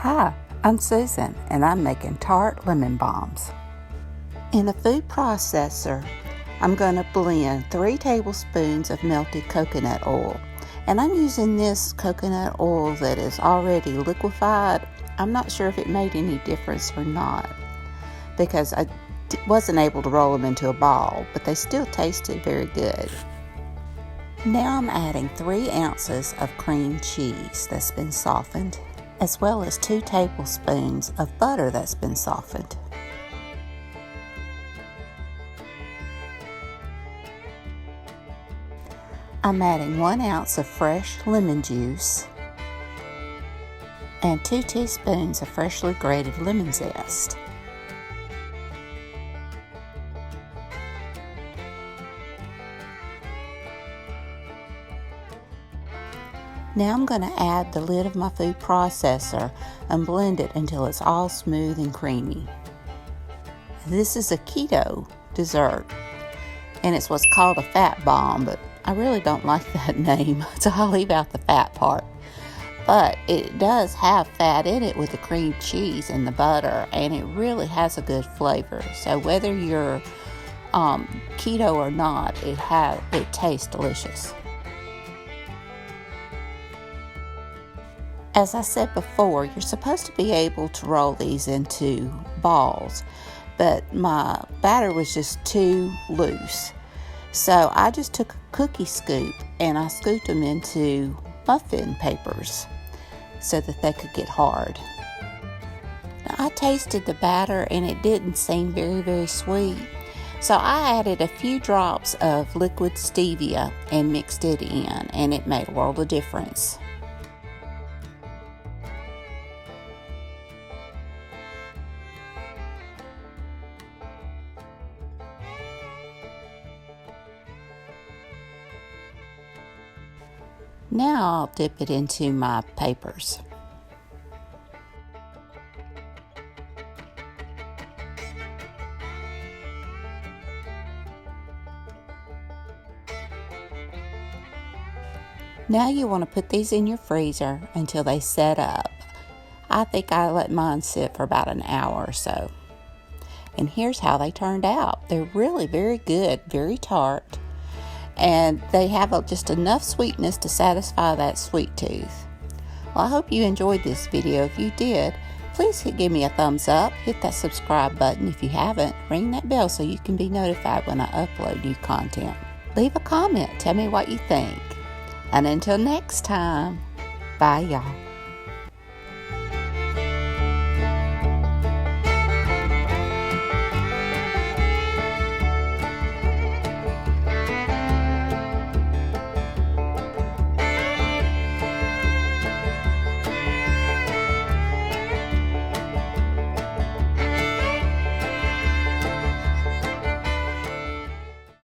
Hi, I'm Susan and I'm making tart lemon bombs. In a food processor, I'm going to blend 3 tablespoons of melted coconut oil. And I'm using this coconut oil that is already liquefied. I'm not sure if it made any difference or not because I wasn't able to roll them into a ball, but they still tasted very good. Now I'm adding 3 ounces of cream cheese that's been softened, as well as 2 tablespoons of butter that's been softened. I'm adding 1 ounce of fresh lemon juice and 2 teaspoons of freshly grated lemon zest. Now I'm going to add the lid of my food processor and blend it until it's all smooth and creamy. This is a keto dessert, and it's what's called a fat bomb, but I really don't like that name, so I'll leave out the fat part. But it does have fat in it with the cream cheese and the butter, and it really has a good flavor. So whether you're keto or not, it tastes delicious. As I said before, you're supposed to be able to roll these into balls, but my batter was just too loose. So I just took a cookie scoop and I scooped them into muffin papers so that they could get hard. Now, I tasted the batter and it didn't seem very, very sweet. So I added a few drops of liquid stevia and mixed it in, and it made a world of difference. Now I'll dip it into my papers. Now you want to put these in your freezer until they set up. I think I let mine sit for about an hour or so. And here's how they turned out. They're really very good, very tart. And they have just enough sweetness to satisfy that sweet tooth. Well, I hope you enjoyed this video. If you did, please give me a thumbs up, hit that subscribe button. If you haven't, ring that bell so you can be notified when I upload new content. Leave a comment, tell me what you think. And until next time, bye y'all.